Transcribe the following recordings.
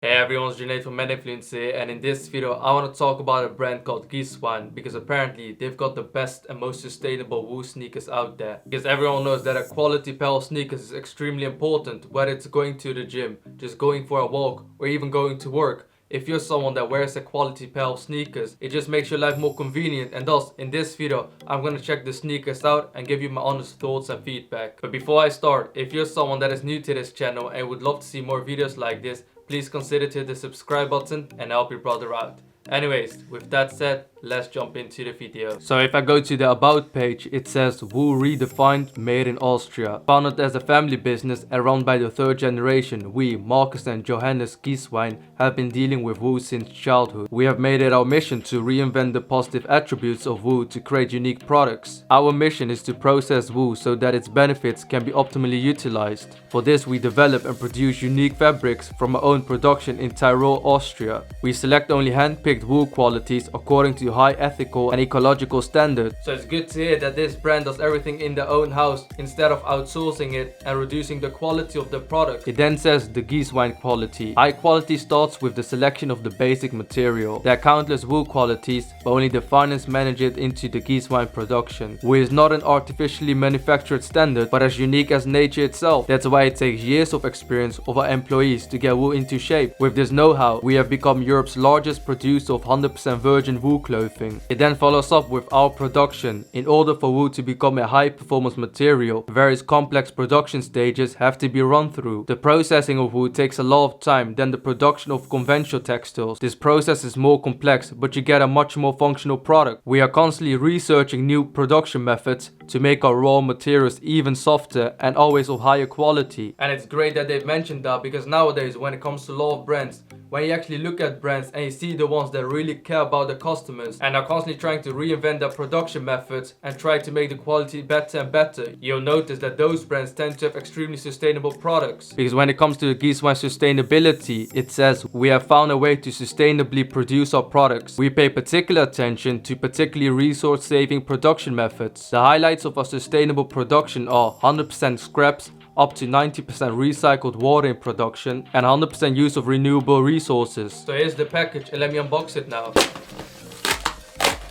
Hey everyone, it's Junaid from Meninfluencer, and in this video I want to talk about a brand called Giesswein because apparently they've got the best and most sustainable wool sneakers out there. Because everyone knows that a quality pair of sneakers is extremely important, whether it's going to the gym, just going for a walk, or even going to work. If you're someone that wears a quality pair of sneakers, it just makes your life more convenient, and thus in this video I'm gonna check the sneakers out and give you my honest thoughts and feedback. But before I start, if you're someone that is new to this channel and would love to see more videos like this, please consider to hit the subscribe button and help your brother out. Anyways, with that said, let's jump into the video. So if I go to the about page, it says Wool Redefined, made in Austria. Founded as a family business and run by the third generation, we, Marcus and Johannes Giesswein, have been dealing with wool since childhood. We have made it our mission to reinvent the positive attributes of wool to create unique products. Our mission is to process wool so that its benefits can be optimally utilized. For this, we develop and produce unique fabrics from our own production in Tyrol, Austria. We select only hand-picked wool qualities according to high ethical and ecological standards. So it's good to hear that this brand does everything in their own house instead of outsourcing it and reducing the quality of the product. It then says the Giesswein quality. High quality starts with the selection of the basic material. There are countless wool qualities, but only the finest manage it into the Giesswein production. Wool is not an artificially manufactured standard, but as unique as nature itself. That's why it takes years of experience of our employees to get wool into shape. With this know-how, we have become Europe's largest producer of 100% virgin wool clothing. It then follows up with our production. In order for wool to become a high performance material, various complex production stages have to be run through. The processing of wool takes a lot of time than the production of conventional textiles. This process is more complex, but you get a much more functional product. We are constantly researching new production methods to make our raw materials even softer and always of higher quality. And it's great that they've mentioned that, because nowadays when it comes to a lot of brands, when you actually look at brands and you see the ones that really care about the customers and are constantly trying to reinvent their production methods and try to make the quality better and better, you'll notice that those brands tend to have extremely sustainable products. Because when it comes to the Giesswein sustainability, it says we have found a way to sustainably produce our products. We pay particular attention to particularly resource-saving production methods. The highlights of our sustainable production are 100% scraps, up to 90% recycled water in production, and 100% use of renewable resources. So here's the package and let me unbox it now.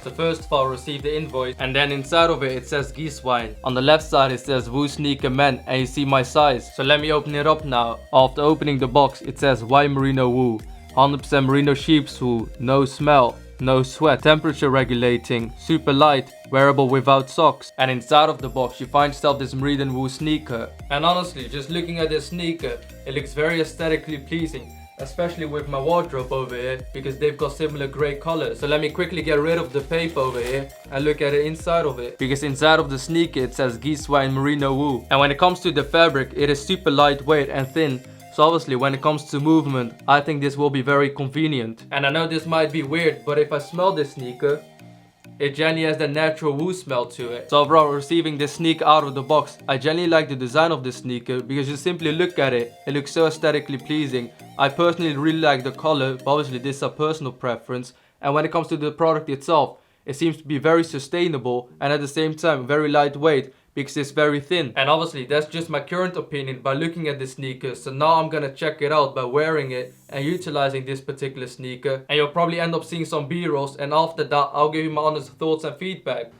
So first of all, receive the invoice, and then inside of it says Giesswein. On the left side it says Wool Sneaker Men, and you see my size. So let me open it up now. After opening the box, it says Giesswein Merino wool, 100% merino sheep's wool, no smell, no sweat, temperature regulating, super light, wearable without socks. And inside of the box you find yourself this merino wool sneaker. And honestly, just looking at this sneaker, it looks very aesthetically pleasing, especially with my wardrobe over here, because they've got similar grey colors. So let me quickly get rid of the paper over here and look at the inside of it, because inside of the sneaker it says Giesswein Merino wool. And when it comes to the fabric, it is super lightweight and thin. So obviously when it comes to movement, I think this will be very convenient. And I know this might be weird, but if I smell this sneaker, it generally has that natural wool smell to it. So overall, receiving this sneaker out of the box, I generally like the design of this sneaker, because you simply look at it, it looks so aesthetically pleasing. I personally really like the color, but obviously this is a personal preference. And when it comes to the product itself, it seems to be very sustainable and at the same time very lightweight, because it's very thin. And obviously that's just my current opinion by looking at the sneaker. So now I'm gonna check it out by wearing it and utilizing this particular sneaker, and you'll probably end up seeing some b-rolls, and after that I'll give you my honest thoughts and feedback.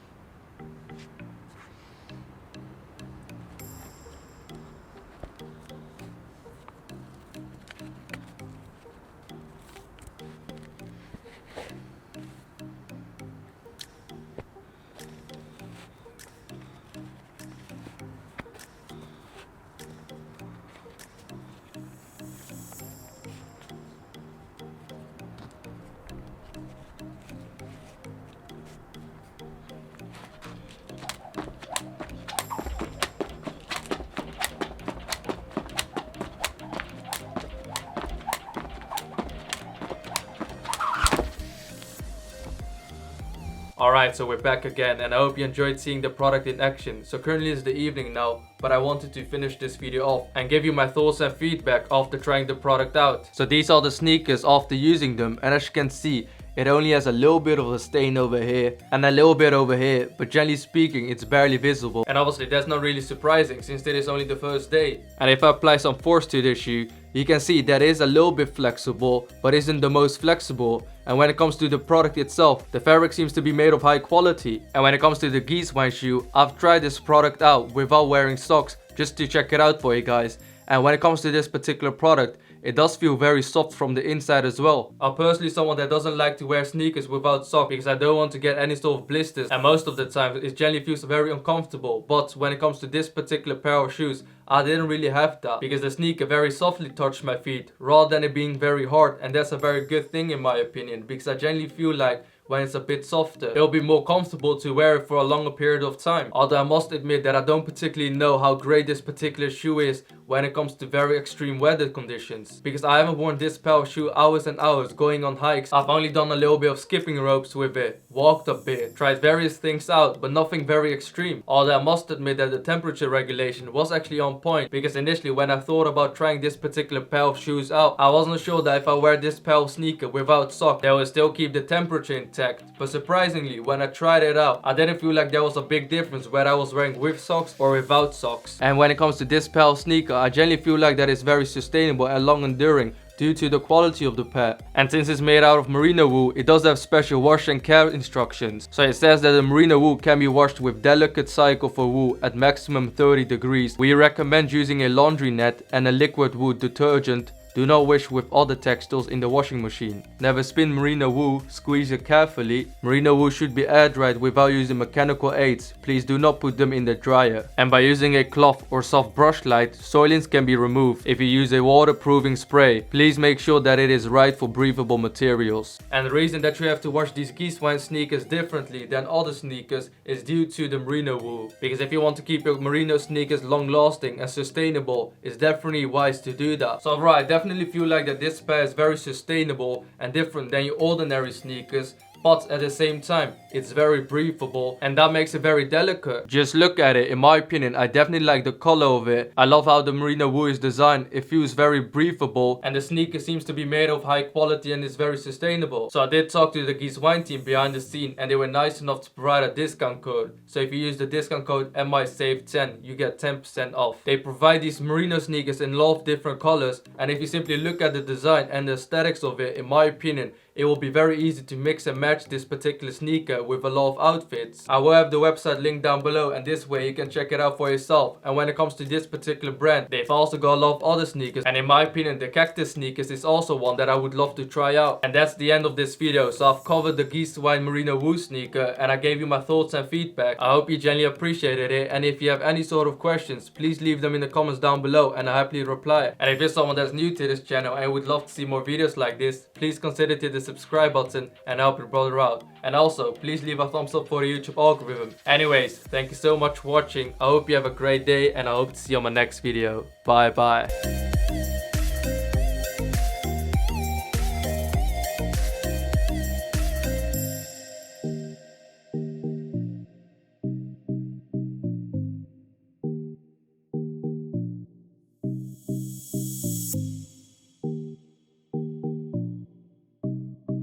Alright, so we're back again, and I hope you enjoyed seeing the product in action. So currently it's the evening now, but I wanted to finish this video off and give you my thoughts and feedback after trying the product out. So these are the sneakers after using them, and as you can see, it only has a little bit of a stain over here and a little bit over here, but generally speaking it's barely visible. And obviously that's not really surprising since it is only the first day. And if I apply some force to this shoe, you can see that it is a little bit flexible, but isn't the most flexible. And when it comes to the product itself, the fabric seems to be made of high quality. And when it comes to the Giesswein shoe, I've tried this product out without wearing socks just to check it out for you guys. And when it comes to this particular product, it does feel very soft from the inside as well. I'm personally someone that doesn't like to wear sneakers without socks because I don't want to get any sort of blisters, and most of the time it generally feels very uncomfortable. But when it comes to this particular pair of shoes, I didn't really have that because the sneaker very softly touched my feet rather than it being very hard, and that's a very good thing in my opinion because I generally feel like when it's a bit softer, it'll be more comfortable to wear it for a longer period of time. Although I must admit that I don't particularly know how great this particular shoe is when it comes to very extreme weather conditions, because I haven't worn this pair of shoe hours and hours going on hikes. I've only done a little bit of skipping ropes with it, walked a bit, tried various things out, but nothing very extreme. Although I must admit that the temperature regulation was actually on point, because initially when I thought about trying this particular pair of shoes out, I wasn't sure that if I wear this pair of sneaker without socks, they will still keep the temperature intact. But surprisingly, when I tried it out, I didn't feel like there was a big difference whether I was wearing with socks or without socks. And when it comes to this pair of sneaker, I generally feel like that it's very sustainable and long enduring due to the quality of the pair. And since it's made out of merino wool, it does have special wash and care instructions. So it says that the merino wool can be washed with delicate cycle for wool at maximum 30 degrees. We recommend using a laundry net and a liquid wool detergent. Do not wash with other textiles in the washing machine. Never spin merino wool, squeeze it carefully. Merino wool should be air dried without using mechanical aids. Please do not put them in the dryer. And by using a cloth or soft brush light, soilings can be removed. If you use a waterproofing spray, please make sure that it is right for breathable materials. And the reason that you have to wash these Giesswein sneakers differently than other sneakers is due to the merino wool. Because if you want to keep your merino sneakers long lasting and sustainable, it's definitely wise to do that. So right, definitely feel like that this pair is very sustainable and different than your ordinary sneakers, but at the same time it's very breathable and that makes it very delicate. Just look at it. In my opinion, I definitely like the color of it. I love how the merino wool is designed. It feels very breathable and the sneaker seems to be made of high quality and is very sustainable. So I did talk to the Giesswein team behind the scene and they were nice enough to provide a discount code. So if you use the discount code MISAVE10, you get 10% off. They provide these merino sneakers in a lot of different colors, and if you simply look at the design and the aesthetics of it, in my opinion, it will be very easy to mix and match this particular sneaker with a lot of outfits. I will have the website linked down below, and this way you can check it out for yourself. And when it comes to this particular brand, they've also got a lot of other sneakers, and in my opinion the cactus sneakers is also one that I would love to try out. And that's the end of this video. So I've covered the Giesswein merino wool sneaker and I gave you my thoughts and feedback. I hope you genuinely appreciated it, and if you have any sort of questions, please leave them in the comments down below and I'll happily reply. And if you're someone that's new to this channel and would love to see more videos like this, please consider to the subscribe button and help your brother out. And also, please leave a thumbs up for the YouTube algorithm. Anyways, thank you so much for watching. I hope you have a great day and I hope to see you on my next video. Bye bye.